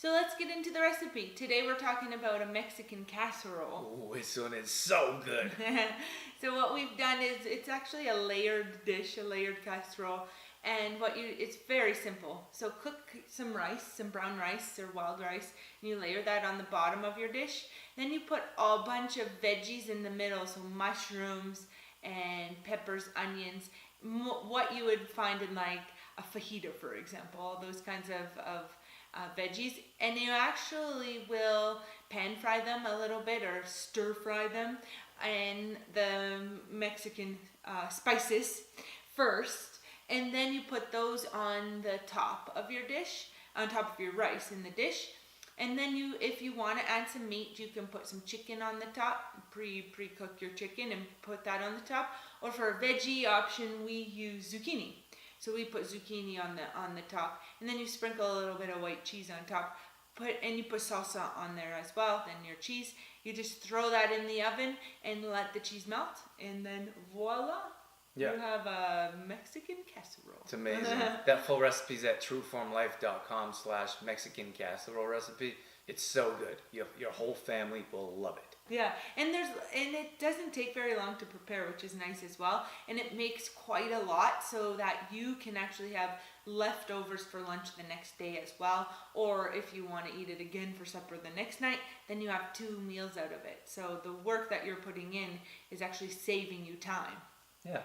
So let's get into the recipe. Today we're talking about a Mexican casserole. Oh, this one is so good. So what we've done is it's actually a layered dish, a layered casserole. And it's very simple. So cook some rice, some brown rice or wild rice, and you layer that on the bottom of your dish. Then you put a bunch of veggies in the middle, so mushrooms and peppers, onions, what you would find in like a fajita, for example, all those kinds of veggies, and you actually will pan fry them a little bit or stir fry them in the Mexican spices first, and then you put those on the top of your dish, on top of your rice in the dish. And then if you want to add some meat, you can put some chicken on the top, pre-cook your chicken and put that on the top. Or for a veggie option, we use zucchini. So we put zucchini on the top, and then you sprinkle a little bit of white cheese on top. You put salsa on there as well. Then your cheese, you just throw that in the oven and let the cheese melt, and then voila, you have a Mexican casserole. It's amazing. That full recipe is at trueformlife.com/Mexican casserole recipe. It's so good. Your whole family will love it. Yeah, and it doesn't take very long to prepare, which is nice as well. And it makes quite a lot so that you can actually have leftovers for lunch the next day as well. Or if you want to eat it again for supper the next night, then you have 2 meals out of it. So the work that you're putting in is actually saving you time. Yeah.